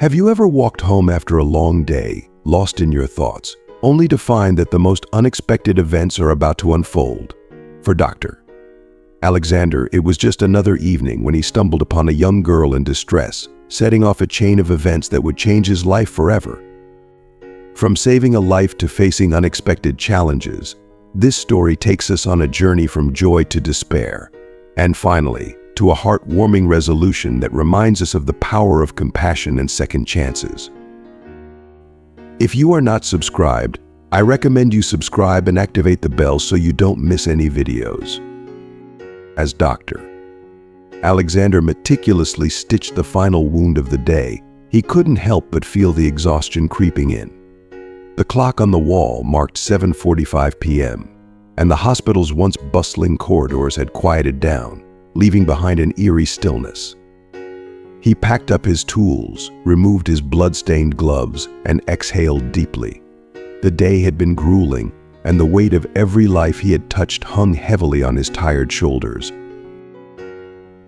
Have you ever walked home after a long day, lost in your thoughts, only to find that the most unexpected events are about to unfold? For Dr. Alexander, it was just another evening when he stumbled upon a young girl in distress, setting off a chain of events that would change his life forever. From saving a life to facing unexpected challenges, this story takes us on a journey from joy to despair, and finally, to a heartwarming resolution that reminds us of the power of compassion and second chances. If you are not subscribed, I recommend you subscribe and activate the bell so you don't miss any videos. As Dr. Alexander meticulously stitched the final wound of the day, he couldn't help but feel the exhaustion creeping in. The clock on the wall marked 7:45 p.m., and the hospital's once bustling corridors had quieted down, leaving behind an eerie stillness. He packed up his tools, removed his blood-stained gloves, and exhaled deeply. The day had been grueling, and the weight of every life he had touched hung heavily on his tired shoulders.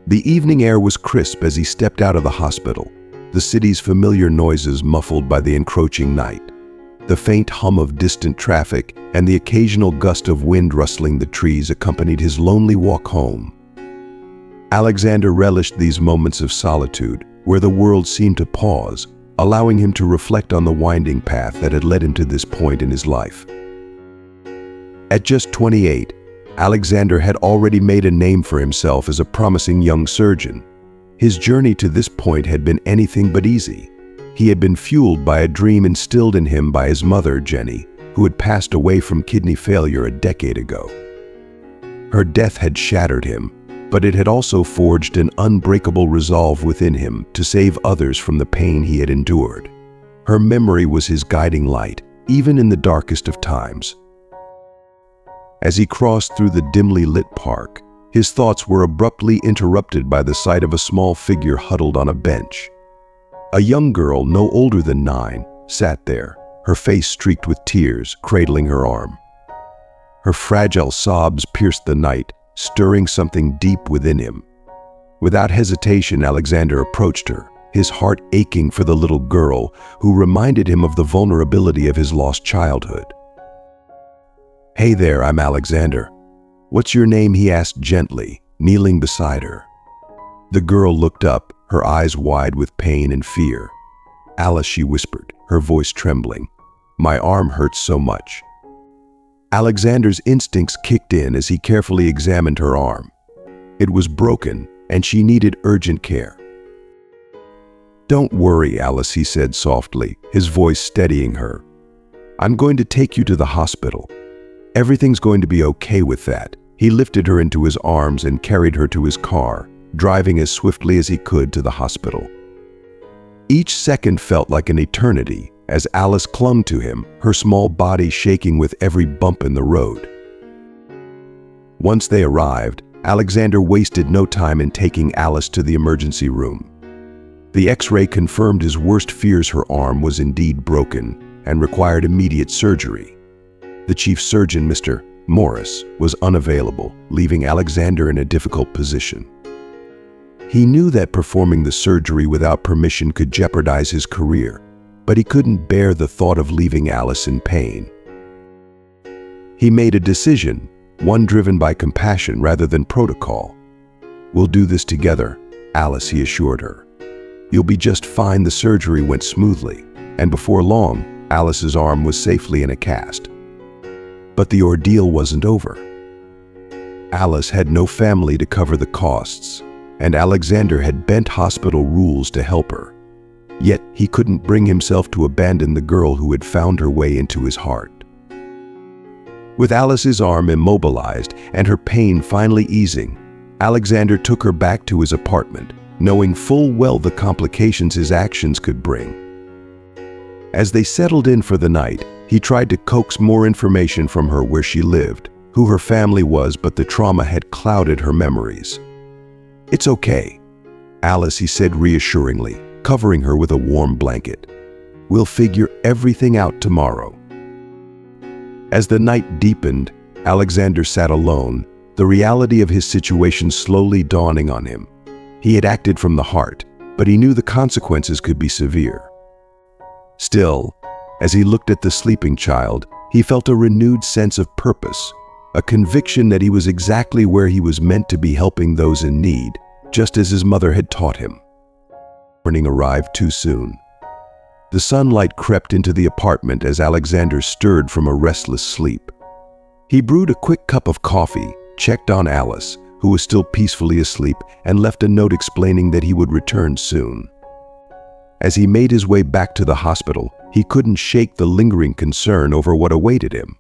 The evening air was crisp as he stepped out of the hospital, the city's familiar noises muffled by the encroaching night. The faint hum of distant traffic and the occasional gust of wind rustling the trees accompanied his lonely walk home. Alexander relished these moments of solitude, where the world seemed to pause, allowing him to reflect on the winding path that had led him to this point in his life. At just 28, Alexander had already made a name for himself as a promising young surgeon. His journey to this point had been anything but easy. He had been fueled by a dream instilled in him by his mother, Jenny, who had passed away from kidney failure a decade ago. Her death had shattered him, but it had also forged an unbreakable resolve within him to save others from the pain he had endured. Her memory was his guiding light, even in the darkest of times. As he crossed through the dimly lit park, his thoughts were abruptly interrupted by the sight of a small figure huddled on a bench. A young girl, no older than 9, sat there, her face streaked with tears, cradling her arm. Her fragile sobs pierced the night, stirring something deep within him. Without hesitation, Alexander approached her, his heart aching for the little girl who reminded him of the vulnerability of his lost childhood. "Hey there, I'm Alexander. What's your name?" he asked gently, kneeling beside her. The girl looked up, her eyes wide with pain and fear. "Alice," she whispered, her voice trembling. "My arm hurts so much." Alexander's instincts kicked in as he carefully examined her arm. It was broken, and she needed urgent care. "Don't worry, Alice," he said softly, his voice steadying her. "I'm going to take you to the hospital. Everything's going to be okay with that." He lifted her into his arms and carried her to his car, driving as swiftly as he could to the hospital. Each second felt like an eternity as Alice clung to him, her small body shaking with every bump in the road. Once they arrived, Alexander wasted no time in taking Alice to the emergency room. The X-ray confirmed his worst fears: her arm was indeed broken and required immediate surgery. The chief surgeon, Mr. Morris, was unavailable, leaving Alexander in a difficult position. He knew that performing the surgery without permission could jeopardize his career, but he couldn't bear the thought of leaving Alice in pain. He made a decision, one driven by compassion rather than protocol. "We'll do this together, Alice," he assured her. "You'll be just fine." The surgery went smoothly, and before long, Alice's arm was safely in a cast. But the ordeal wasn't over. Alice had no family to cover the costs, and Alexander had bent hospital rules to help her. Yet he couldn't bring himself to abandon the girl who had found her way into his heart. With Alice's arm immobilized and her pain finally easing, Alexander took her back to his apartment, knowing full well the complications his actions could bring. As they settled in for the night, he tried to coax more information from her: where she lived, who her family was, but the trauma had clouded her memories. "It's okay, Alice," he said reassuringly, covering her with a warm blanket. "We'll figure everything out tomorrow." As the night deepened, Alexander sat alone, the reality of his situation slowly dawning on him. He had acted from the heart, but he knew the consequences could be severe. Still, as he looked at the sleeping child, he felt a renewed sense of purpose, a conviction that he was exactly where he was meant to be, helping those in need, just as his mother had taught him. Morning arrived too soon. The sunlight crept into the apartment as Alexander stirred from a restless sleep. He brewed a quick cup of coffee, checked on Alice, who was still peacefully asleep, and left a note explaining that he would return soon. As he made his way back to the hospital, he couldn't shake the lingering concern over what awaited him.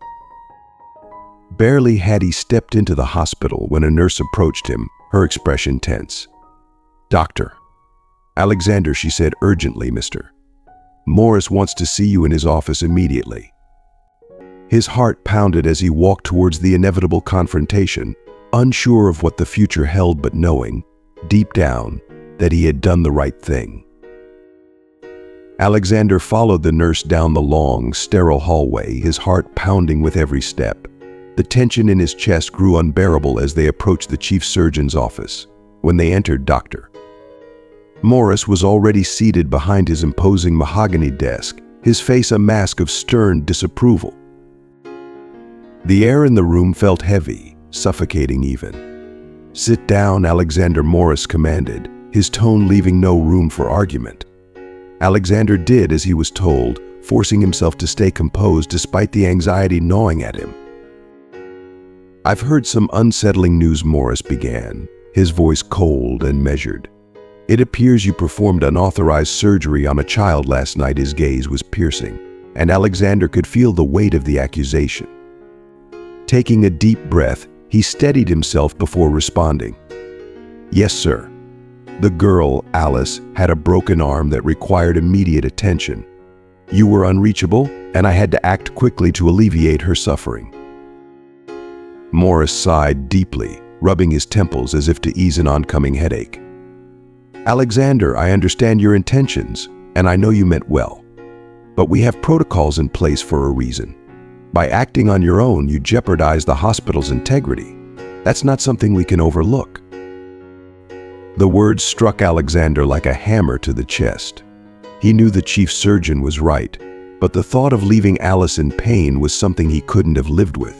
Barely had he stepped into the hospital when a nurse approached him, her expression tense. "Doctor." "Alexander," she said urgently, "Mr. Morris wants to see you in his office immediately." His heart pounded as he walked towards the inevitable confrontation, unsure of what the future held, but knowing, deep down, that he had done the right thing. Alexander followed the nurse down the long, sterile hallway, his heart pounding with every step. The tension in his chest grew unbearable as they approached the chief surgeon's office. When they entered, Dr. Morris was already seated behind his imposing mahogany desk, his face a mask of stern disapproval. The air in the room felt heavy, suffocating even. "Sit down," Alexander Morris commanded, his tone leaving no room for argument. Alexander did as he was told, forcing himself to stay composed despite the anxiety gnawing at him. "I've heard some unsettling news," Morris began, his voice cold and measured. "It appears you performed unauthorized surgery on a child last night." His gaze was piercing, and Alexander could feel the weight of the accusation. Taking a deep breath, he steadied himself before responding. "Yes, sir. The girl, Alice, had a broken arm that required immediate attention. You were unreachable, and I had to act quickly to alleviate her suffering." Morris sighed deeply, rubbing his temples as if to ease an oncoming headache. "Alexander, I understand your intentions, and I know you meant well. But we have protocols in place for a reason. By acting on your own, you jeopardize the hospital's integrity. That's not something we can overlook." The words struck Alexander like a hammer to the chest. He knew the chief surgeon was right, but the thought of leaving Alice in pain was something he couldn't have lived with.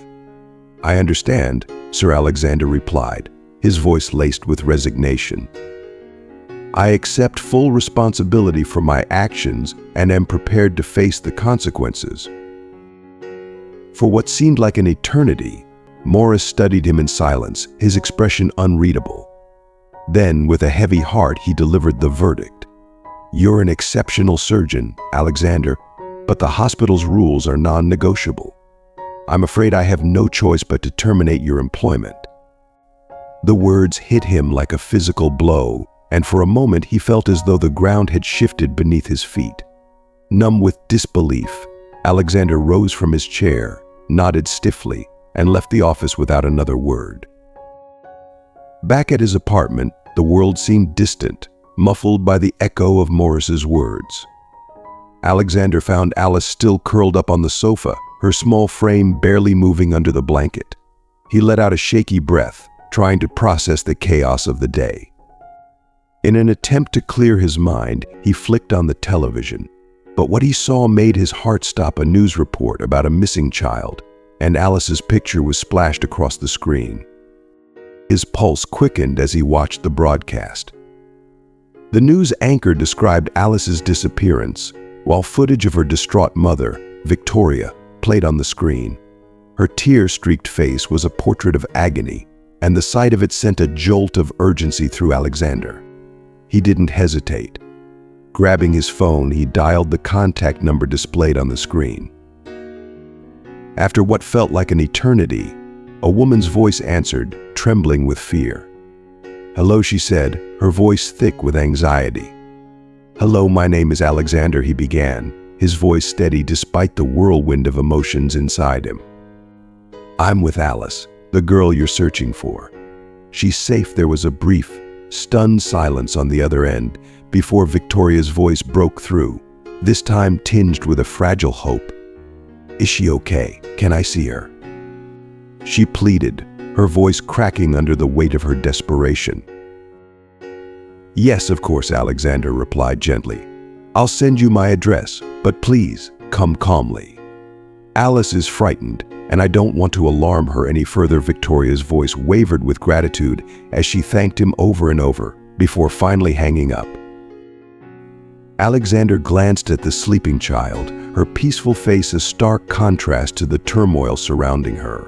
"I understand," Sir Alexander replied, his voice laced with resignation. "I accept full responsibility for my actions and am prepared to face the consequences." For what seemed like an eternity, Morris studied him in silence, his expression unreadable. Then, with a heavy heart, he delivered the verdict. "You're an exceptional surgeon, Alexander, but the hospital's rules are non-negotiable. I'm afraid I have no choice but to terminate your employment." The words hit him like a physical blow, and for a moment he felt as though the ground had shifted beneath his feet. Numb with disbelief, Alexander rose from his chair, nodded stiffly, and left the office without another word. Back at his apartment, the world seemed distant, muffled by the echo of Morris's words. Alexander found Alice still curled up on the sofa, her small frame barely moving under the blanket. He let out a shaky breath, trying to process the chaos of the day. In an attempt to clear his mind, he flicked on the television. But what he saw made his heart stop. A news report about a missing child, and Alice's picture was splashed across the screen. His pulse quickened as he watched the broadcast. The news anchor described Alice's disappearance, while footage of her distraught mother, Victoria, played on the screen. Her tear-streaked face was a portrait of agony, and the sight of it sent a jolt of urgency through Alexander. He didn't hesitate. Grabbing his phone, he dialed the contact number displayed on the screen. After what felt like an eternity, a woman's voice answered, trembling with fear. "Hello," she said, her voice thick with anxiety. "Hello, my name is Alexander," he began, his voice steady despite the whirlwind of emotions inside him. "I'm with Alice, the girl you're searching for. She's safe." There was a brief, stunned silence on the other end before Victoria's voice broke through, this time tinged with a fragile hope. "Is she okay? Can I see her?" She pleaded, her voice cracking under the weight of her desperation. "Yes, of course," Alexander replied gently. "I'll send you my address, but please, come calmly. Alice is frightened, and I don't want to alarm her any further." Victoria's voice wavered with gratitude as she thanked him over and over, before finally hanging up. Alexander glanced at the sleeping child, her peaceful face a stark contrast to the turmoil surrounding her.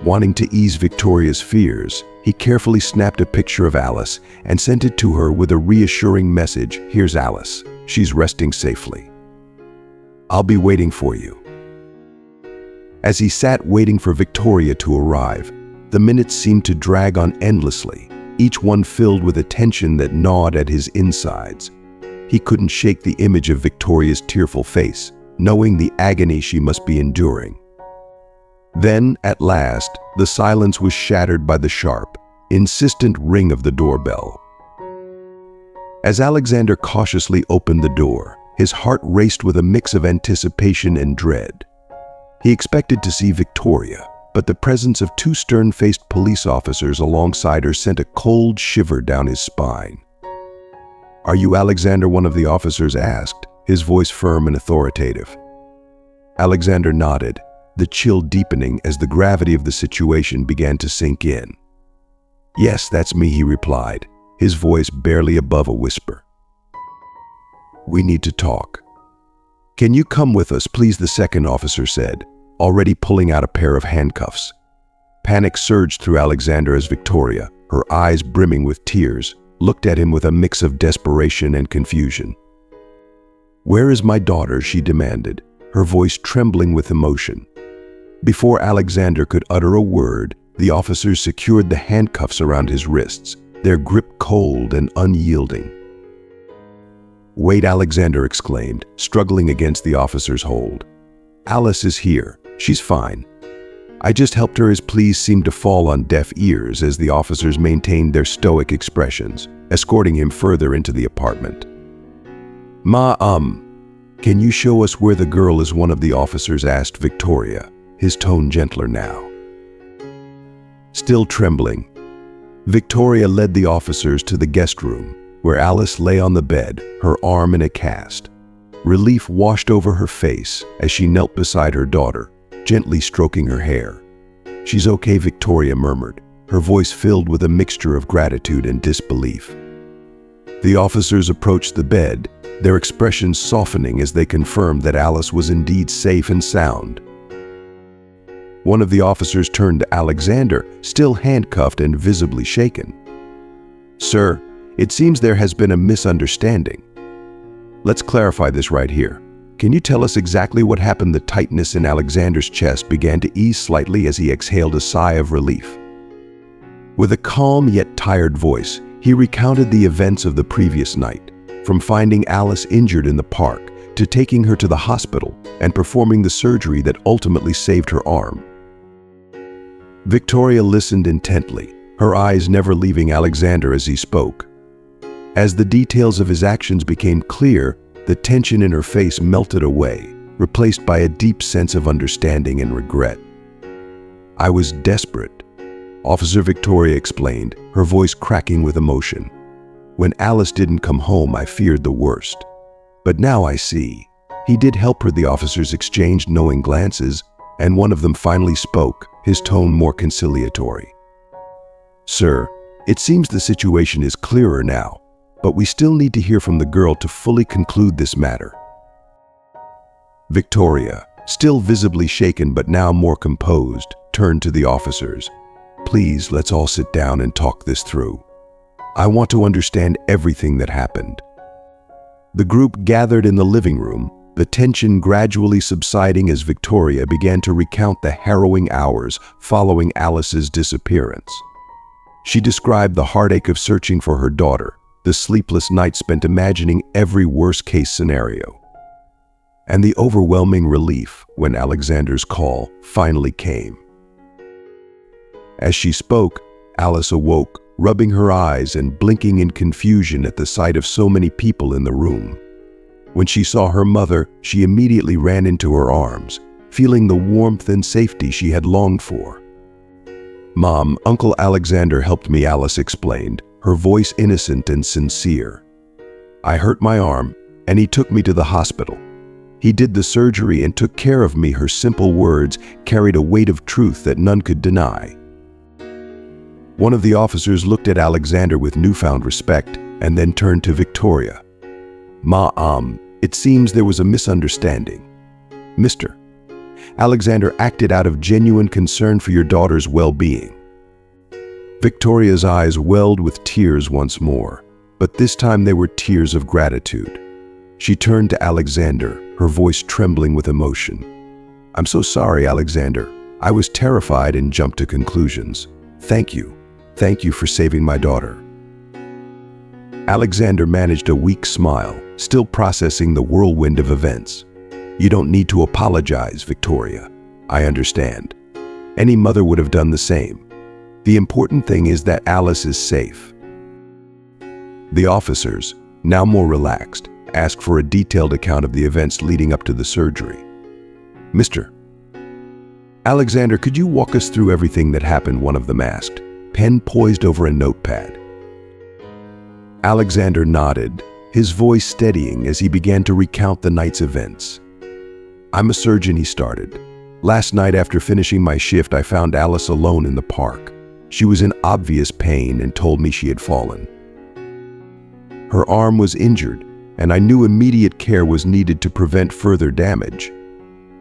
Wanting to ease Victoria's fears, he carefully snapped a picture of Alice and sent it to her with a reassuring message. "Here's Alice. She's resting safely. I'll be waiting for you." As he sat waiting for Victoria to arrive, the minutes seemed to drag on endlessly, each one filled with a tension that gnawed at his insides. He couldn't shake the image of Victoria's tearful face, knowing the agony she must be enduring. Then, at last, the silence was shattered by the sharp, insistent ring of the doorbell. As Alexander cautiously opened the door, his heart raced with a mix of anticipation and dread. He expected to see Victoria, but the presence of two stern-faced police officers alongside her sent a cold shiver down his spine. "Are you Alexander?" one of the officers asked, his voice firm and authoritative. Alexander nodded, the chill deepening as the gravity of the situation began to sink in. "Yes, that's me," he replied, his voice barely above a whisper. "We need to talk." "Can you come with us, please?" the second officer said, already pulling out a pair of handcuffs. Panic surged through Alexander as Victoria, her eyes brimming with tears, looked at him with a mix of desperation and confusion. "Where is my daughter?" she demanded, her voice trembling with emotion. Before Alexander could utter a word, the officers secured the handcuffs around his wrists, their grip cold and unyielding. "Wait," Alexander exclaimed, struggling against the officer's hold. "Alice is here. She's fine." "I just helped her." His pleas seemed to fall on deaf ears as the officers maintained their stoic expressions, escorting him further into the apartment. Can you show us where the girl is?" one of the officers asked Victoria, his tone gentler now. Still trembling, Victoria led the officers to the guest room, where Alice lay on the bed, her arm in a cast. Relief washed over her face as she knelt beside her daughter, gently stroking her hair. "She's okay," Victoria murmured, her voice filled with a mixture of gratitude and disbelief. The officers approached the bed, their expressions softening as they confirmed that Alice was indeed safe and sound. One of the officers turned to Alexander, still handcuffed and visibly shaken. "Sir, it seems there has been a misunderstanding. Let's clarify this right here. Can you tell us exactly what happened?" The tightness in Alexander's chest began to ease slightly as he exhaled a sigh of relief. With a calm yet tired voice, he recounted the events of the previous night, from finding Alice injured in the park to taking her to the hospital and performing the surgery that ultimately saved her arm. Victoria listened intently, her eyes never leaving Alexander as he spoke. As the details of his actions became clear, the tension in her face melted away, replaced by a deep sense of understanding and regret. "I was desperate," Officer Victoria explained, her voice cracking with emotion. "When Alice didn't come home, I feared the worst. But now I see. He did help her." The officers exchanged knowing glances, and one of them finally spoke, his tone more conciliatory. "Sir, it seems the situation is clearer now, but we still need to hear from the girl to fully conclude this matter." Victoria, still visibly shaken but now more composed, turned to the officers. "Please, let's all sit down and talk this through. I want to understand everything that happened." The group gathered in the living room, the tension gradually subsiding as Victoria began to recount the harrowing hours following Alice's disappearance. She described the heartache of searching for her daughter, the sleepless nights spent imagining every worst-case scenario, and the overwhelming relief when Alexander's call finally came. As she spoke, Alice awoke, rubbing her eyes and blinking in confusion at the sight of so many people in the room. When she saw her mother, she immediately ran into her arms, feeling the warmth and safety she had longed for. "Mom, Uncle Alexander helped me," Alice explained, her voice innocent and sincere. "I hurt my arm, and he took me to the hospital. He did the surgery and took care of me." Her simple words carried a weight of truth that none could deny. One of the officers looked at Alexander with newfound respect and then turned to Victoria. It seems there was a misunderstanding. Mr. Alexander acted out of genuine concern for your daughter's well-being." Victoria's eyes welled with tears once more, but this time they were tears of gratitude. She turned to Alexander, her voice trembling with emotion. "I'm so sorry, Alexander. I was terrified and jumped to conclusions. Thank you. Thank you for saving my daughter." Alexander managed a weak smile, still processing the whirlwind of events. "You don't need to apologize, Victoria. I understand. Any mother would have done the same. The important thing is that Alice is safe." The officers, now more relaxed, asked for a detailed account of the events leading up to the surgery. "Mr. Alexander, could you walk us through everything that happened?" one of them asked, pen poised over a notepad. Alexander nodded, his voice steadying as he began to recount the night's events. "I'm a surgeon," he started. "Last night after finishing my shift, I found Alice alone in the park. She was in obvious pain and told me she had fallen. Her arm was injured, and I knew immediate care was needed to prevent further damage.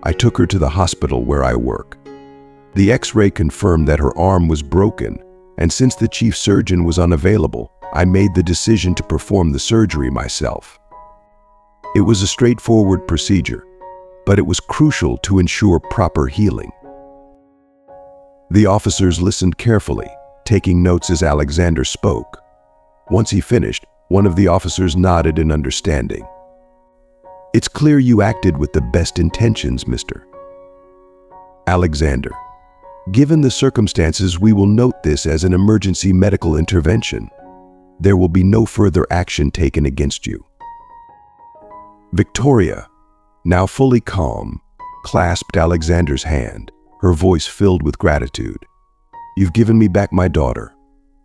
I took her to the hospital where I work. The X-ray confirmed that her arm was broken, and since the chief surgeon was unavailable, I made the decision to perform the surgery myself. It was a straightforward procedure, but it was crucial to ensure proper healing." The officers listened carefully, taking notes as Alexander spoke. Once he finished, one of the officers nodded in understanding. "It's clear you acted with the best intentions, Mr. Alexander. Given the circumstances, we will note this as an emergency medical intervention. There will be no further action taken against you." Victoria, now fully calm, clasped Alexander's hand, her voice filled with gratitude. "You've given me back my daughter.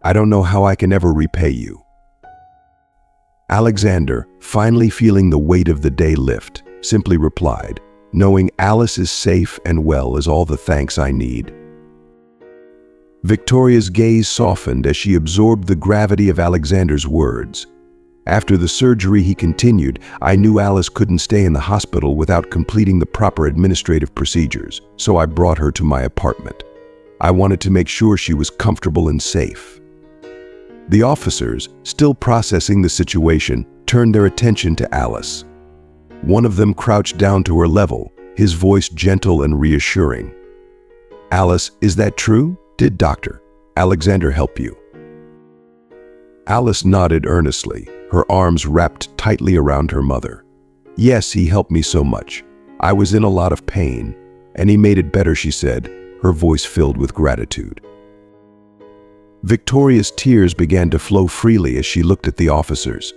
I don't know how I can ever repay you." Alexander, finally feeling the weight of the day lift, simply replied, "Knowing Alice is safe and well is all the thanks I need." Victoria's gaze softened as she absorbed the gravity of Alexander's words. After the surgery, he continued, "I knew Alice couldn't stay in the hospital without completing the proper administrative procedures, so I brought her to my apartment. I wanted to make sure she was comfortable and safe." The officers, still processing the situation, turned their attention to Alice. One of them crouched down to her level, his voice gentle and reassuring. "Alice, is that true? Did Dr. Alexander help you?" Alice nodded earnestly, her arms wrapped tightly around her mother. "Yes, he helped me so much. I was in a lot of pain, and he made it better," she said, her voice filled with gratitude. Victoria's tears began to flow freely as she looked at the officers.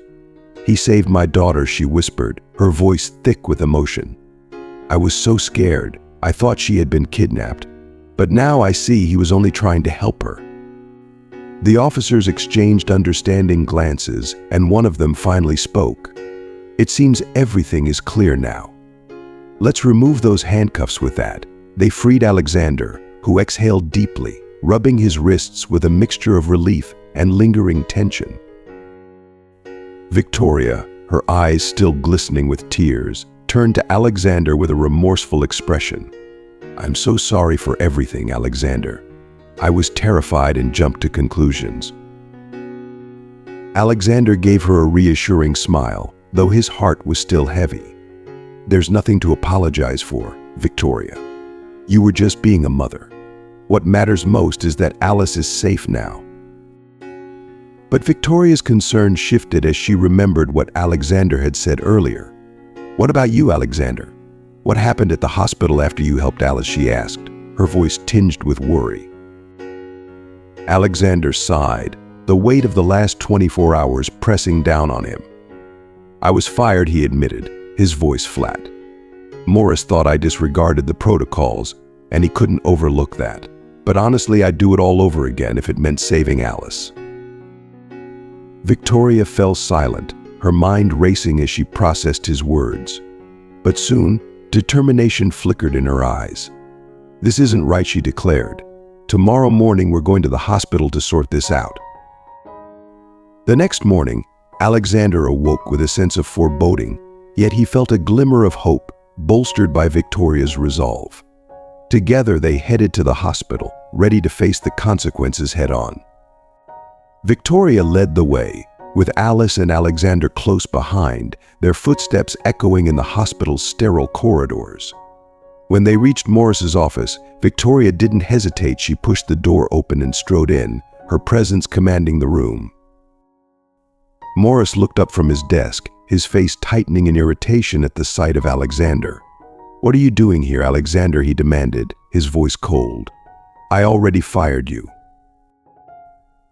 "He saved my daughter," she whispered, her voice thick with emotion. "I was so scared. I thought she had been kidnapped. But now I see he was only trying to help her." The officers exchanged understanding glances, and one of them finally spoke. "It seems everything is clear now. Let's remove those handcuffs with that." They freed Alexander, who exhaled deeply, rubbing his wrists with a mixture of relief and lingering tension. Victoria, her eyes still glistening with tears, turned to Alexander with a remorseful expression. "I'm so sorry for everything, Alexander. I was terrified and jumped to conclusions." Alexander gave her a reassuring smile, though his heart was still heavy. "There's nothing to apologize for, Victoria. You were just being a mother. What matters most is that Alice is safe now." But Victoria's concern shifted as she remembered what Alexander had said earlier. "What about you, Alexander? What happened at the hospital after you helped Alice?" she asked, her voice tinged with worry. Alexander sighed, the weight of the last 24 hours pressing down on him. "I was fired," he admitted, his voice flat. "Morris thought I disregarded the protocols, and he couldn't overlook that. But honestly, I'd do it all over again if it meant saving Alice." Victoria fell silent, her mind racing as she processed his words. But soon, determination flickered in her eyes. "This isn't right," she declared. "Tomorrow morning we're going to the hospital to sort this out." The next morning, Alexander awoke with a sense of foreboding, yet he felt a glimmer of hope, bolstered by Victoria's resolve. Together they headed to the hospital, ready to face the consequences head-on. Victoria led the way, with Alice and Alexander close behind, their footsteps echoing in the hospital's sterile corridors. When they reached Morris's office, Victoria didn't hesitate. She pushed the door open and strode in, her presence commanding the room. Morris looked up from his desk, his face tightening in irritation at the sight of Alexander. "What are you doing here, Alexander?" he demanded, his voice cold. "I already fired you."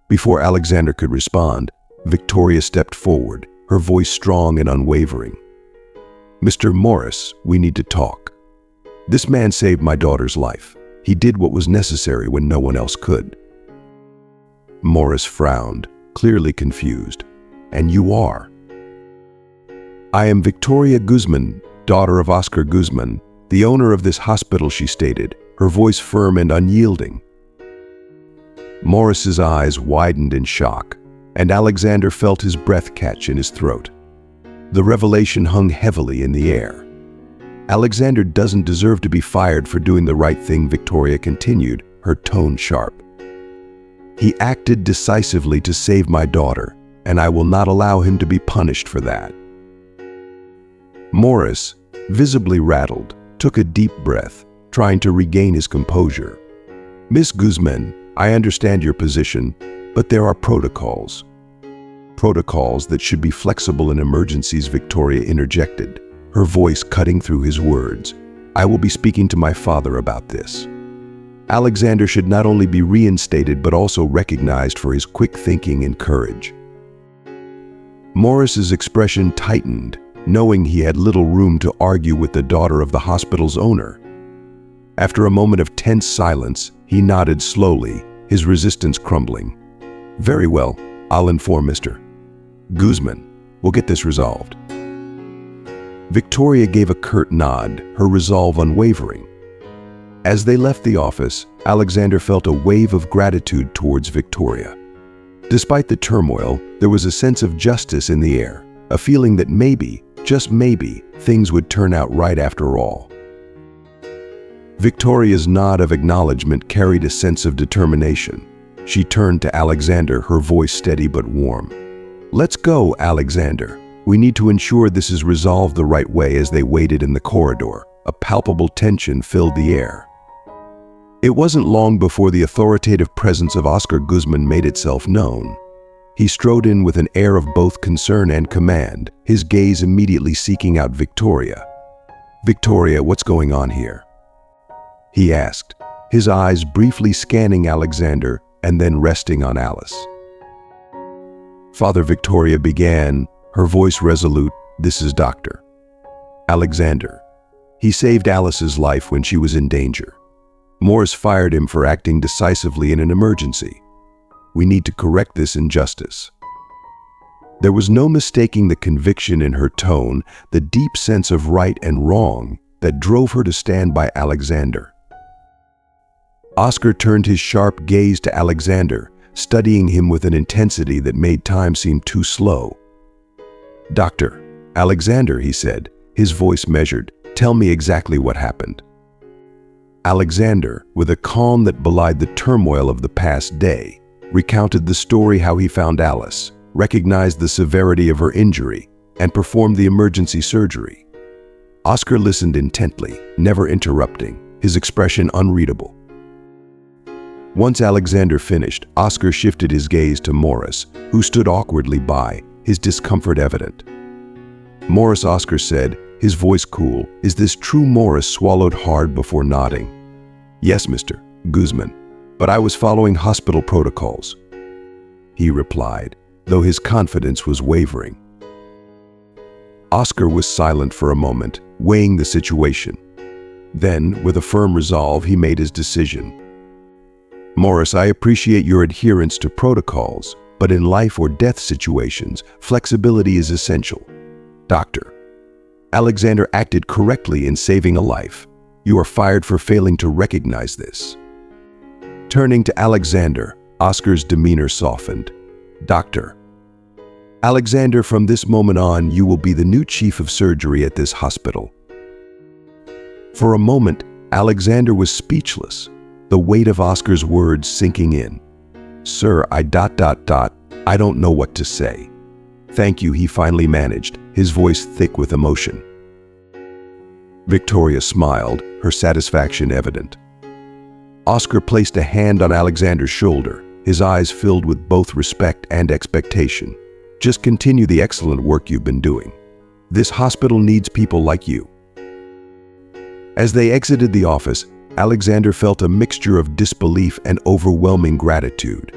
Before Alexander could respond, Victoria stepped forward, her voice strong and unwavering. "Mr. Morris, we need to talk. This man saved my daughter's life. He did what was necessary when no one else could." Morris frowned, clearly confused. "And you are?" "I am Victoria Guzman, daughter of Oscar Guzman, the owner of this hospital," she stated, her voice firm and unyielding. Morris's eyes widened in shock, and Alexander felt his breath catch in his throat. The revelation hung heavily in the air. "Alexander doesn't deserve to be fired for doing the right thing," Victoria continued, her tone sharp. "He acted decisively to save my daughter, and I will not allow him to be punished for that." Morris, visibly rattled, took a deep breath, trying to regain his composure. "Miss Guzman, I understand your position, but there are protocols." "Protocols that should be flexible in emergencies," Victoria interjected, her voice cutting through his words. "I will be speaking to my father about this. Alexander should not only be reinstated but also recognized for his quick thinking and courage." Morris's expression tightened, knowing he had little room to argue with the daughter of the hospital's owner. After a moment of tense silence, he nodded slowly, his resistance crumbling. "Very well, I'll inform Mr. Guzman. We'll get this resolved." Victoria gave a curt nod, her resolve unwavering. As they left the office, Alexander felt a wave of gratitude towards Victoria. Despite the turmoil, there was a sense of justice in the air, a feeling that maybe, just maybe, things would turn out right after all. Victoria's nod of acknowledgement carried a sense of determination. She turned to Alexander, her voice steady but warm. "Let's go, Alexander. We need to ensure this is resolved the right way." As they waited in the corridor, a palpable tension filled the air. It wasn't long before the authoritative presence of Oscar Guzman made itself known. He strode in with an air of both concern and command, his gaze immediately seeking out Victoria. "Victoria, what's going on here?" he asked, his eyes briefly scanning Alexander and then resting on Alice. "Father," Victoria began, her voice resolute, "this is Dr. Alexander. He saved Alice's life when she was in danger. Morris fired him for acting decisively in an emergency. We need to correct this injustice." There was no mistaking the conviction in her tone, the deep sense of right and wrong that drove her to stand by Alexander. Oscar turned his sharp gaze to Alexander, studying him with an intensity that made time seem too slow. "Dr. Alexander," he said, his voice measured, "tell me exactly what happened." Alexander, with a calm that belied the turmoil of the past day, recounted the story how he found Alice, recognized the severity of her injury, and performed the emergency surgery. Oscar listened intently, never interrupting, his expression unreadable. Once Alexander finished, Oscar shifted his gaze to Morris, who stood awkwardly by, his discomfort evident. "Morris," Oscar said, his voice cool, "is this true?" Morris swallowed hard before nodding. "Yes, Mr. Guzman, but I was following hospital protocols," he replied, though his confidence was wavering. Oscar was silent for a moment, weighing the situation. Then, with a firm resolve, he made his decision. "Morris, I appreciate your adherence to protocols, but in life or death situations, flexibility is essential. Doctor, Alexander acted correctly in saving a life. You are fired for failing to recognize this. Turning to Alexander, Oscar's demeanor softened. Doctor, Alexander, from this moment on, you will be the new chief of surgery at this hospital. For a moment, Alexander was speechless, the weight of Oscar's words sinking in. Sir, I don't know what to say. Thank you, he finally managed, his voice thick with emotion. Victoria smiled, her satisfaction evident. Oscar placed a hand on Alexander's shoulder, his eyes filled with both respect and expectation. Just continue the excellent work you've been doing. This hospital needs people like you. As they exited the office, Alexander felt a mixture of disbelief and overwhelming gratitude.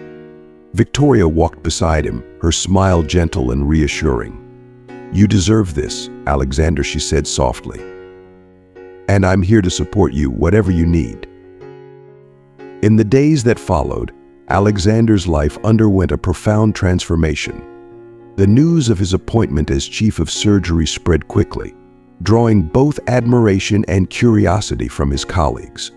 Victoria walked beside him, her smile gentle and reassuring. You deserve this, Alexander, she said softly. And I'm here to support you, whatever you need. In the days that followed, Alexander's life underwent a profound transformation. The news of his appointment as chief of surgery spread quickly, drawing both admiration and curiosity from his colleagues.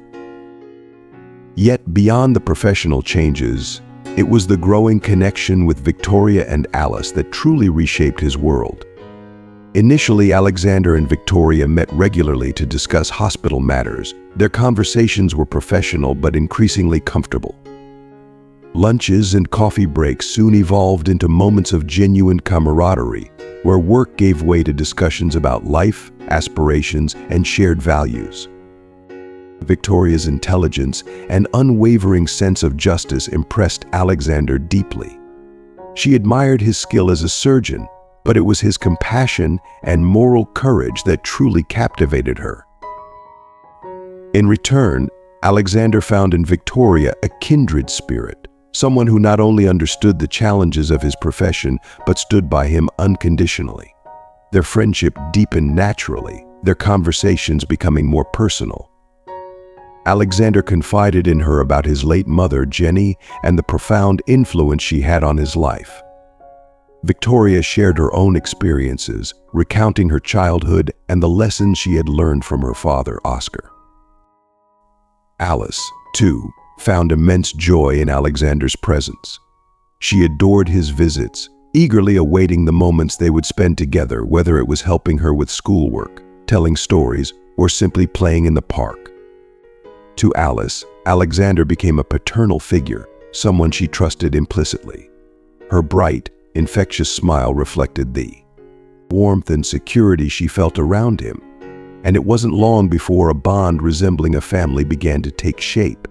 Yet beyond the professional changes, it was the growing connection with Victoria and Alice that truly reshaped his world. Initially, Alexander and Victoria met regularly to discuss hospital matters. Their conversations were professional but increasingly comfortable. Lunches and coffee breaks soon evolved into moments of genuine camaraderie, where work gave way to discussions about life, aspirations, and shared values. Victoria's intelligence and unwavering sense of justice impressed Alexander deeply. She admired his skill as a surgeon, but it was his compassion and moral courage that truly captivated her. In return, Alexander found in Victoria a kindred spirit, someone who not only understood the challenges of his profession, but stood by him unconditionally. Their friendship deepened naturally, their conversations becoming more personal. Alexander confided in her about his late mother, Jenny, and the profound influence she had on his life. Victoria shared her own experiences, recounting her childhood and the lessons she had learned from her father, Oscar. Alice, too, found immense joy in Alexander's presence. She adored his visits, eagerly awaiting the moments they would spend together, whether it was helping her with schoolwork, telling stories, or simply playing in the park. To Alice, Alexander became a paternal figure, someone she trusted implicitly. Her bright, infectious smile reflected the warmth and security she felt around him, and it wasn't long before a bond resembling a family began to take shape.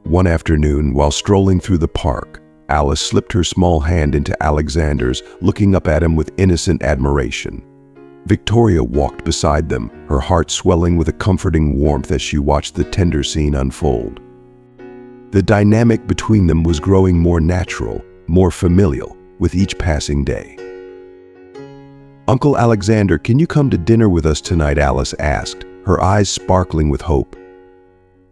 One afternoon, while strolling through the park, Alice slipped her small hand into Alexander's, looking up at him with innocent admiration. Victoria walked beside them, her heart swelling with a comforting warmth as she watched the tender scene unfold. The dynamic between them was growing more natural, more familial, with each passing day. Uncle Alexander, can you come to dinner with us tonight? Alice asked, her eyes sparkling with hope.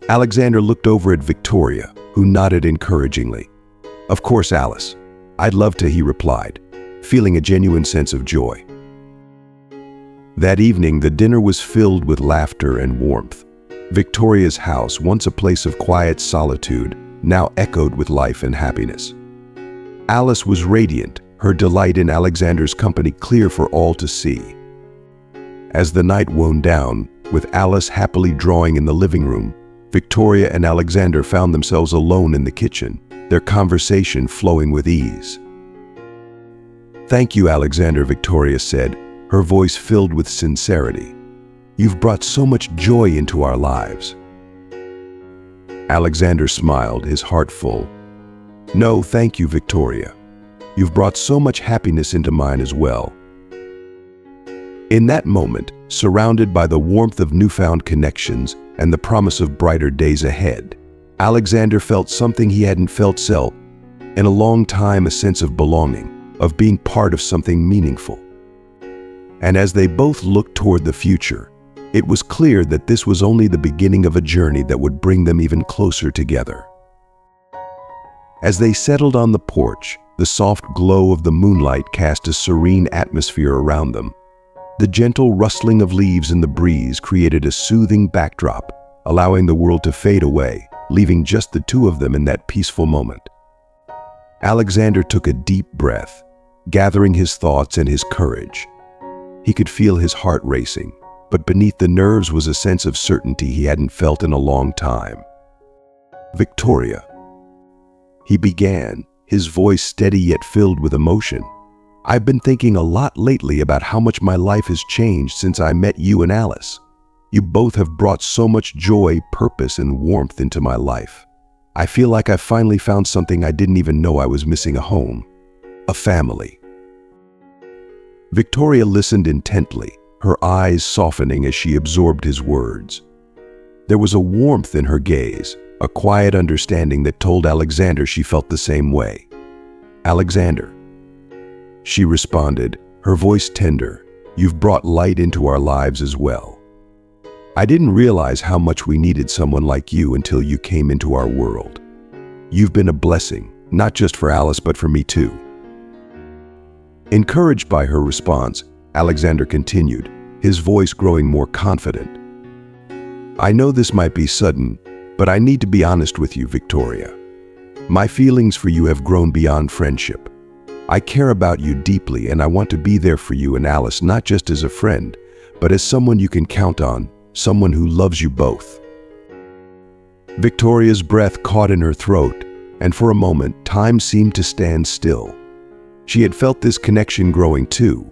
Alexander looked over at Victoria, who nodded encouragingly. Of course, Alice. I'd love to, he replied, feeling a genuine sense of joy. That evening, the dinner was filled with laughter and warmth. Victoria's house, once a place of quiet solitude, now echoed with life and happiness. Alice was radiant, her delight in Alexander's company clear for all to see. As the night wound down, with Alice happily drawing in the living room, Victoria and Alexander found themselves alone in the kitchen, their conversation flowing with ease. Thank you, Alexander, Victoria said, her voice filled with sincerity. You've brought so much joy into our lives. Alexander smiled, his heart full. No, thank you, Victoria. You've brought so much happiness into mine as well. In that moment, surrounded by the warmth of newfound connections and the promise of brighter days ahead, Alexander felt something he hadn't felt in a long time, a sense of belonging, of being part of something meaningful. And as they both looked toward the future, it was clear that this was only the beginning of a journey that would bring them even closer together. As they settled on the porch, the soft glow of the moonlight cast a serene atmosphere around them. The gentle rustling of leaves in the breeze created a soothing backdrop, allowing the world to fade away, leaving just the two of them in that peaceful moment. Alexander took a deep breath, gathering his thoughts and his courage. He could feel his heart racing, but beneath the nerves was a sense of certainty he hadn't felt in a long time. "Victoria," he began, his voice steady yet filled with emotion. "I've been thinking a lot lately about how much my life has changed since I met you and Alice. You both have brought so much joy, purpose, and warmth into my life. I feel like I finally found something I didn't even know I was missing: a home, a family." Victoria listened intently, her eyes softening as she absorbed his words. There was a warmth in her gaze, a quiet understanding that told Alexander she felt the same way. "Alexander," she responded, her voice tender, "you've brought light into our lives as well. I didn't realize how much we needed someone like you until you came into our world. You've been a blessing, not just for Alice but for me too." Encouraged by her response, Alexander continued, his voice growing more confident. "I know this might be sudden, but I need to be honest with you, Victoria. My feelings for you have grown beyond friendship. I care about you deeply, and I want to be there for you and Alice, not just as a friend, but as someone you can count on, someone who loves you both." Victoria's breath caught in her throat, and for a moment, time seemed to stand still. She had felt this connection growing too,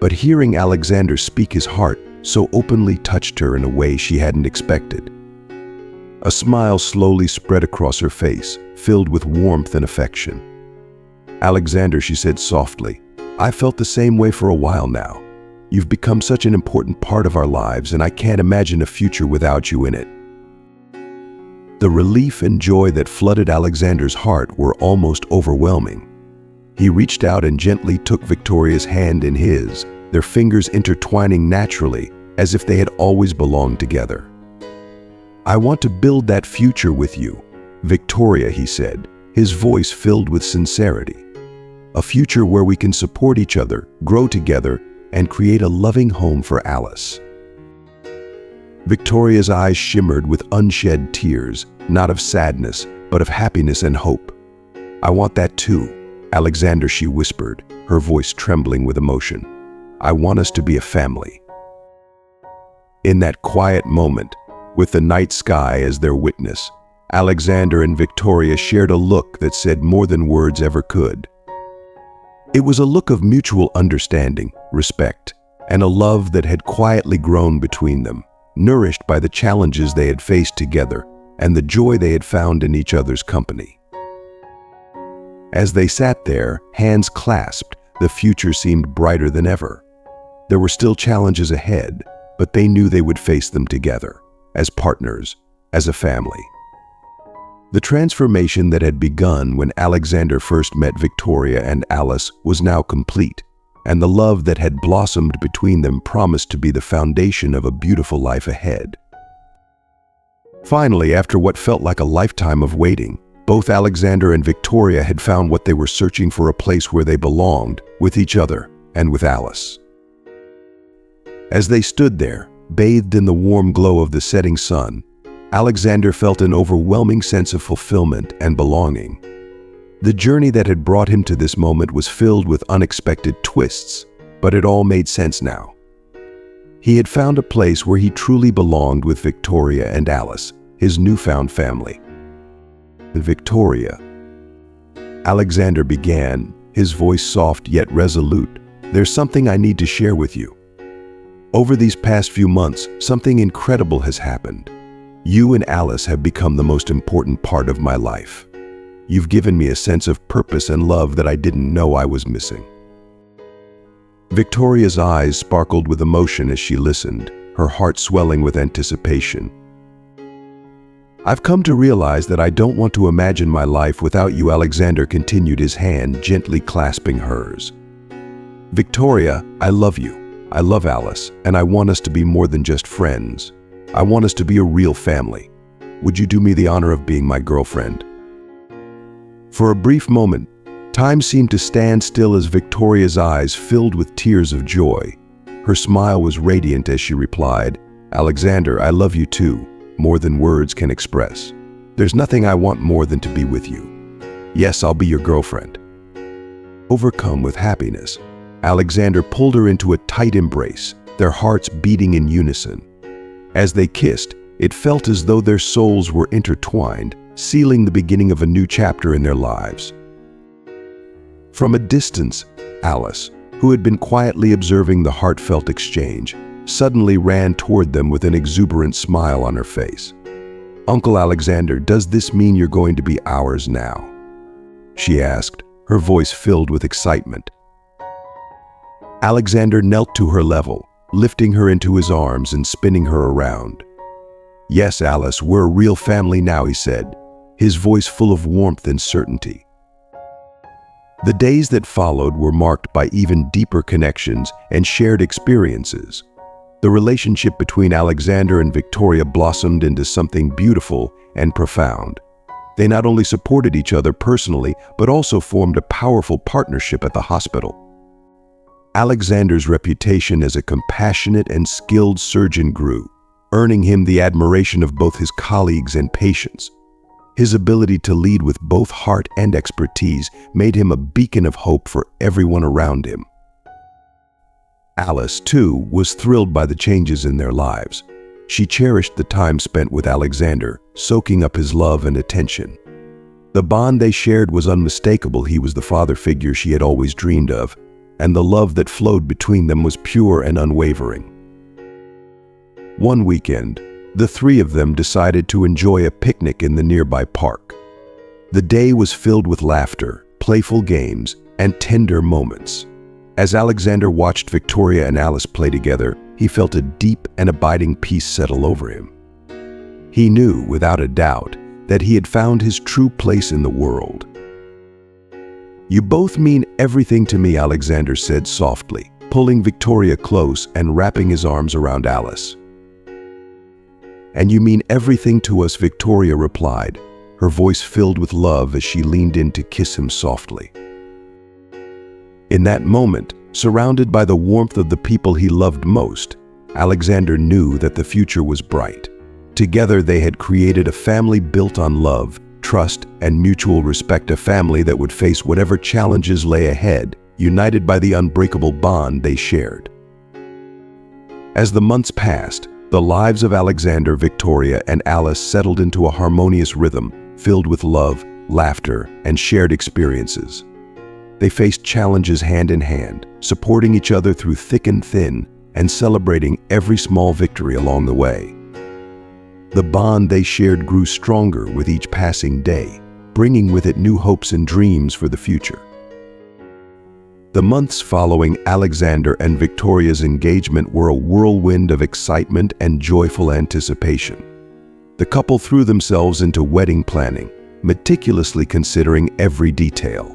but hearing Alexander speak his heart so openly touched her in a way she hadn't expected. A smile slowly spread across her face, filled with warmth and affection. "Alexander," she said softly, "I felt the same way for a while now. You've become such an important part of our lives, and I can't imagine a future without you in it." The relief and joy that flooded Alexander's heart were almost overwhelming. He reached out and gently took Victoria's hand in his, their fingers intertwining naturally, as if they had always belonged together. "I want to build that future with you, Victoria," he said, his voice filled with sincerity. "A future where we can support each other, grow together, and create a loving home for Alice." Victoria's eyes shimmered with unshed tears, not of sadness, but of happiness and hope. "I want that too, Alexander," she whispered, her voice trembling with emotion. "I want us to be a family." In that quiet moment, with the night sky as their witness, Alexander and Victoria shared a look that said more than words ever could. It was a look of mutual understanding, respect, and a love that had quietly grown between them, nourished by the challenges they had faced together and the joy they had found in each other's company. As they sat there, hands clasped, the future seemed brighter than ever. There were still challenges ahead, but they knew they would face them together, as partners, as a family. The transformation that had begun when Alexander first met Victoria and Alice was now complete, and the love that had blossomed between them promised to be the foundation of a beautiful life ahead. Finally, after what felt like a lifetime of waiting, both Alexander and Victoria had found what they were searching for: a place where they belonged, with each other and with Alice. As they stood there, bathed in the warm glow of the setting sun, Alexander felt an overwhelming sense of fulfillment and belonging. The journey that had brought him to this moment was filled with unexpected twists, but it all made sense now. He had found a place where he truly belonged with Victoria and Alice, his newfound family. "Victoria," Alexander began, his voice soft yet resolute, "there's something I need to share with you. Over these past few months, something incredible has happened. You and Alice have become the most important part of my life. You've given me a sense of purpose and love that I didn't know I was missing." Victoria's eyes sparkled with emotion as she listened, her heart swelling with anticipation. "I've come to realize that I don't want to imagine my life without you," Alexander continued, his hand gently clasping hers. "Victoria, I love you. I love Alice, and I want us to be more than just friends. I want us to be a real family. Would you do me the honor of being my girlfriend?" For a brief moment, time seemed to stand still as Victoria's eyes filled with tears of joy. Her smile was radiant as she replied, "Alexander, I love you too, more than words can express. There's nothing I want more than to be with you. Yes, I'll be your girlfriend." Overcome with happiness, Alexander pulled her into a tight embrace, their hearts beating in unison. As they kissed, it felt as though their souls were intertwined, sealing the beginning of a new chapter in their lives. From a distance, Alice, who had been quietly observing the heartfelt exchange, suddenly ran toward them with an exuberant smile on her face. "Uncle Alexander, does this mean you're going to be ours now?" she asked, her voice filled with excitement. Alexander knelt to her level, lifting her into his arms and spinning her around. "Yes, Alice, we're a real family now," he said, his voice full of warmth and certainty. The days that followed were marked by even deeper connections and shared experiences. The relationship between Alexander and Victoria blossomed into something beautiful and profound. They not only supported each other personally, but also formed a powerful partnership at the hospital. Alexander's reputation as a compassionate and skilled surgeon grew, earning him the admiration of both his colleagues and patients. His ability to lead with both heart and expertise made him a beacon of hope for everyone around him. Alice, too, was thrilled by the changes in their lives. She cherished the time spent with Alexander, soaking up his love and attention. The bond they shared was unmistakable. He was the father figure she had always dreamed of, and the love that flowed between them was pure and unwavering. One weekend, the three of them decided to enjoy a picnic in the nearby park. The day was filled with laughter, playful games, and tender moments. As Alexander watched Victoria and Alice play together, he felt a deep and abiding peace settle over him. He knew, without a doubt, that he had found his true place in the world. "You both mean everything to me," Alexander said softly, pulling Victoria close and wrapping his arms around Alice. "And you mean everything to us," Victoria replied, her voice filled with love as she leaned in to kiss him softly. In that moment, surrounded by the warmth of the people he loved most, Alexander knew that the future was bright. Together they had created a family built on love, trust, and mutual respect, a family that would face whatever challenges lay ahead, united by the unbreakable bond they shared. As the months passed, the lives of Alexander, Victoria, and Alice settled into a harmonious rhythm filled with love, laughter, and shared experiences. They faced challenges hand in hand, supporting each other through thick and thin, and celebrating every small victory along the way. The bond they shared grew stronger with each passing day, bringing with it new hopes and dreams for the future. The months following Alexander and Victoria's engagement were a whirlwind of excitement and joyful anticipation. The couple threw themselves into wedding planning, meticulously considering every detail.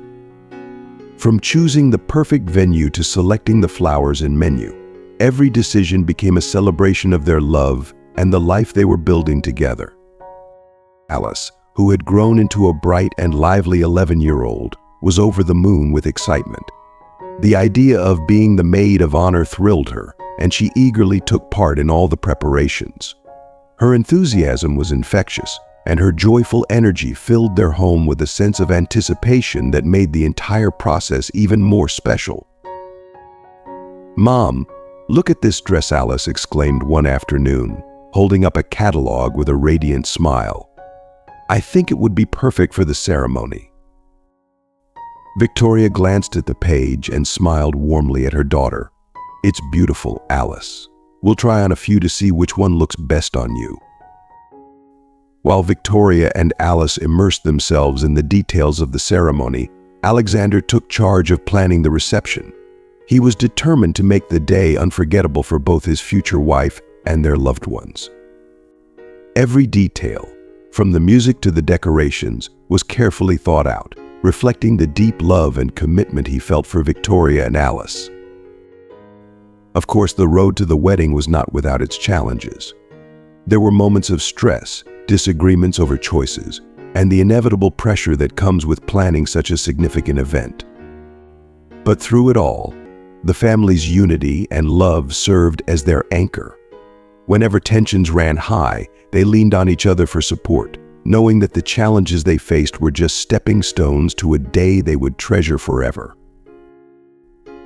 From choosing the perfect venue to selecting the flowers and menu, every decision became a celebration of their love and the life they were building together. Alice, who had grown into a bright and lively 11-year-old, was over the moon with excitement. The idea of being the maid of honor thrilled her, and she eagerly took part in all the preparations. Her enthusiasm was infectious, and her joyful energy filled their home with a sense of anticipation that made the entire process even more special. "Mom, look at this dress," Alice exclaimed one afternoon, holding up a catalog with a radiant smile. "I think it would be perfect for the ceremony." Victoria glanced at the page and smiled warmly at her daughter. "It's beautiful, Alice. We'll try on a few to see which one looks best on you." While Victoria and Alice immersed themselves in the details of the ceremony, Alexander took charge of planning the reception. He was determined to make the day unforgettable for both his future wife and their loved ones. Every detail, from the music to the decorations, was carefully thought out, reflecting the deep love and commitment he felt for Victoria and Alice. Of course, the road to the wedding was not without its challenges. There were moments of stress, disagreements over choices, and the inevitable pressure that comes with planning such a significant event. But through it all, the family's unity and love served as their anchor. Whenever tensions ran high, they leaned on each other for support, knowing that the challenges they faced were just stepping stones to a day they would treasure forever.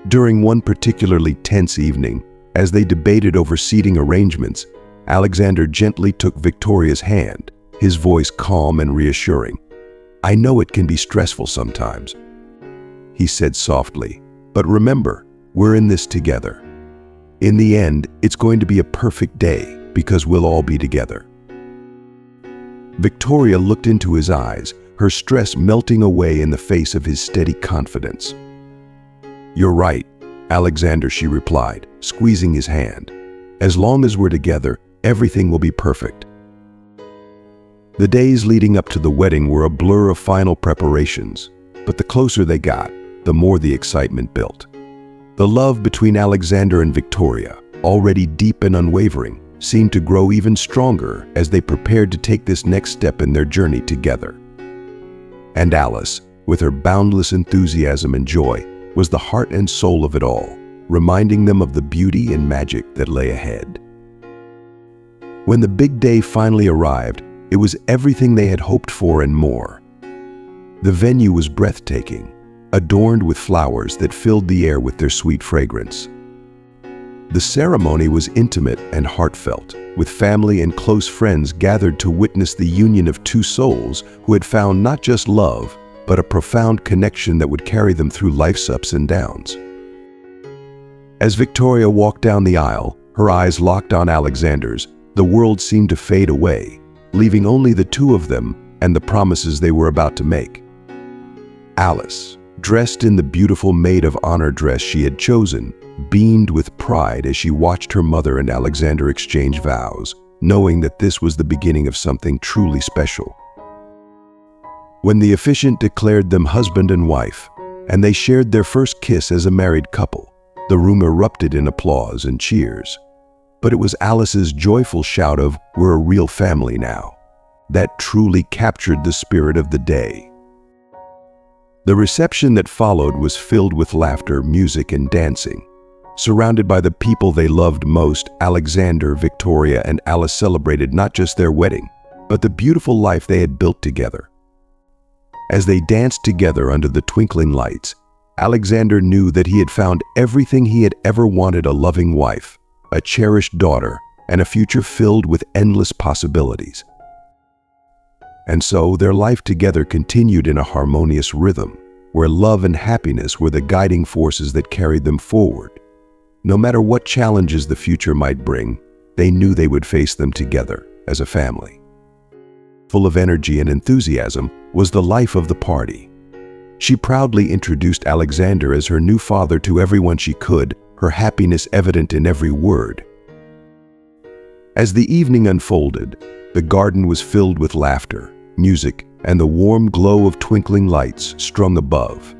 During one particularly tense evening, as they debated over seating arrangements, Alexander gently took Victoria's hand, his voice calm and reassuring. "I know it can be stressful sometimes," he said softly, "but remember, we're in this together. In the end, it's going to be a perfect day because we'll all be together." Victoria looked into his eyes, her stress melting away in the face of his steady confidence. "You're right, Alexander," she replied, squeezing his hand. "As long as we're together, everything will be perfect." The days leading up to the wedding were a blur of final preparations, but the closer they got, the more the excitement built. The love between Alexander and Victoria, already deep and unwavering, seemed to grow even stronger as they prepared to take this next step in their journey together. And Alice, with her boundless enthusiasm and joy, was the heart and soul of it all, reminding them of the beauty and magic that lay ahead. When the big day finally arrived, it was everything they had hoped for and more. The venue was breathtaking, adorned with flowers that filled the air with their sweet fragrance. The ceremony was intimate and heartfelt, with family and close friends gathered to witness the union of two souls who had found not just love, but a profound connection that would carry them through life's ups and downs. As Victoria walked down the aisle, her eyes locked on Alexander's, the world seemed to fade away, leaving only the two of them and the promises they were about to make. Alice, dressed in the beautiful maid of honor dress she had chosen, beamed with pride as she watched her mother and Alexander exchange vows, knowing that this was the beginning of something truly special. When the officiant declared them husband and wife, and they shared their first kiss as a married couple, the room erupted in applause and cheers. But it was Alice's joyful shout of, "We're a real family now," that truly captured the spirit of the day. The reception that followed was filled with laughter, music, and dancing. Surrounded by the people they loved most, Alexander, Victoria, and Alice celebrated not just their wedding, but the beautiful life they had built together. As they danced together under the twinkling lights, Alexander knew that he had found everything he had ever wanted: a loving wife, a cherished daughter, and a future filled with endless possibilities. And so their life together continued in a harmonious rhythm, where love and happiness were the guiding forces that carried them forward. No matter what challenges the future might bring, they knew they would face them together as a family. Full of energy and enthusiasm was the life of the party. She proudly introduced Alexander as her new father to everyone she could, her happiness evident in every word. As the evening unfolded, the garden was filled with laughter, music, and the warm glow of twinkling lights strung above.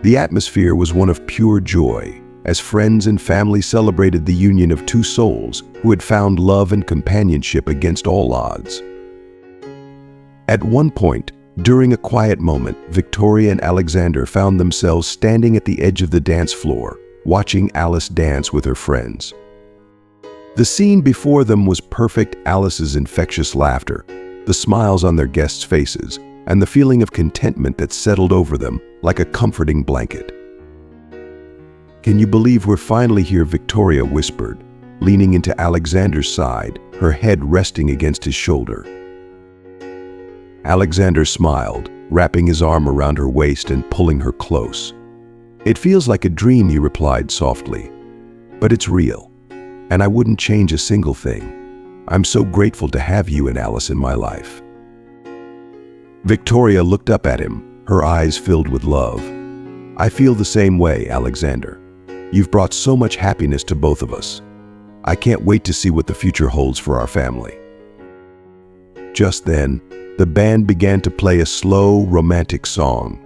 The atmosphere was one of pure joy, as friends and family celebrated the union of two souls who had found love and companionship against all odds. At one point, during a quiet moment, Victoria and Alexander found themselves standing at the edge of the dance floor, watching Alice dance with her friends. The scene before them was perfect: Alice's infectious laughter, the smiles on their guests' faces, and the feeling of contentment that settled over them like a comforting blanket. "Can you believe we're finally here?" Victoria whispered, leaning into Alexander's side, her head resting against his shoulder. Alexander smiled, wrapping his arm around her waist and pulling her close. "It feels like a dream," he replied softly, "but it's real, and I wouldn't change a single thing. I'm so grateful to have you and Alice in my life." Victoria looked up at him, her eyes filled with love. "I feel the same way, Alexander. You've brought so much happiness to both of us. I can't wait to see what the future holds for our family." Just then, the band began to play a slow, romantic song.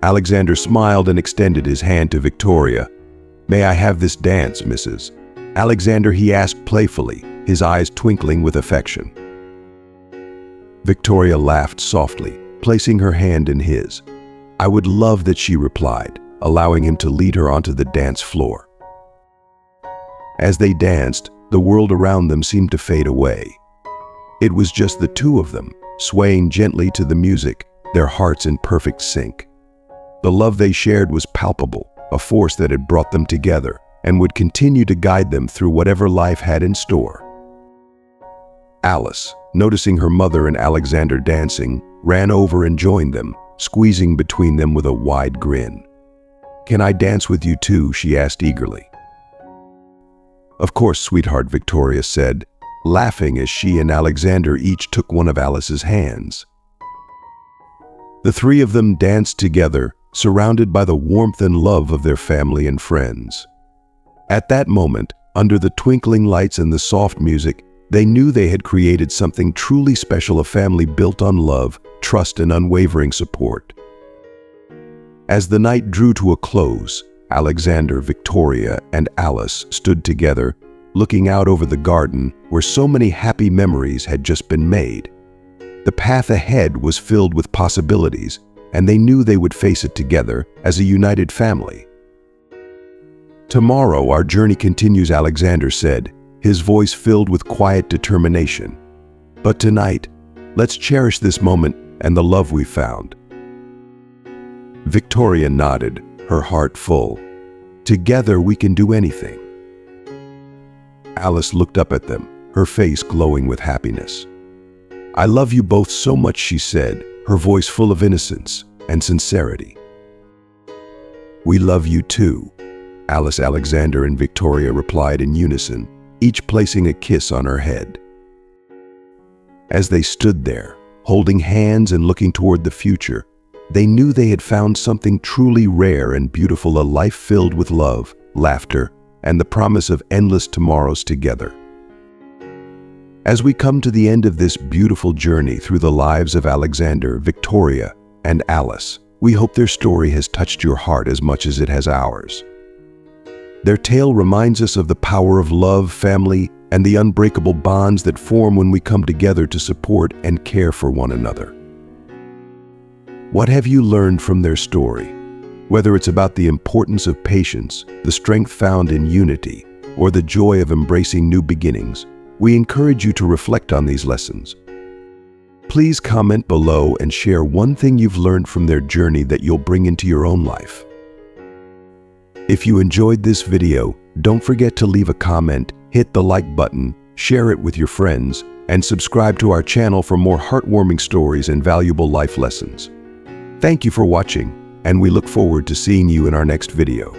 Alexander smiled and extended his hand to Victoria. "May I have this dance, Mrs. Alexander?" he asked playfully, his eyes twinkling with affection. Victoria laughed softly, placing her hand in his. "I would love that," she replied, allowing him to lead her onto the dance floor. As they danced, the world around them seemed to fade away. It was just the two of them, swaying gently to the music, their hearts in perfect sync. The love they shared was palpable, a force that had brought them together and would continue to guide them through whatever life had in store. Alice, noticing her mother and Alexander dancing, ran over and joined them, squeezing between them with a wide grin. "Can I dance with you too?" she asked eagerly. "Of course, sweetheart," Victoria said, laughing as she and Alexander each took one of Alice's hands. The three of them danced together, surrounded by the warmth and love of their family and friends. At that moment, under the twinkling lights and the soft music, they knew they had created something truly special, a family built on love, trust, and unwavering support. As the night drew to a close, Alexander, Victoria, and Alice stood together, looking out over the garden where so many happy memories had just been made. The path ahead was filled with possibilities, and they knew they would face it together as a united family. "Tomorrow our journey continues," Alexander said, his voice filled with quiet determination. "But tonight, let's cherish this moment and the love we found." Victoria nodded, her heart full. "Together we can do anything." Alice looked up at them, her face glowing with happiness. "I love you both so much," she said, her voice full of innocence and sincerity. "We love you too," Alice, Alexander, and Victoria replied in unison, each placing a kiss on her head. As they stood there, holding hands and looking toward the future, they knew they had found something truly rare and beautiful, a life filled with love, laughter, and the promise of endless tomorrows together. As we come to the end of this beautiful journey through the lives of Alexander, Victoria, and Alice, we hope their story has touched your heart as much as it has ours. Their tale reminds us of the power of love, family, and the unbreakable bonds that form when we come together to support and care for one another. What have you learned from their story? Whether it's about the importance of patience, the strength found in unity, or the joy of embracing new beginnings, we encourage you to reflect on these lessons. Please comment below and share one thing you've learned from their journey that you'll bring into your own life. If you enjoyed this video, don't forget to leave a comment, hit the like button, share it with your friends, and subscribe to our channel for more heartwarming stories and valuable life lessons. Thank you for watching, and we look forward to seeing you in our next video.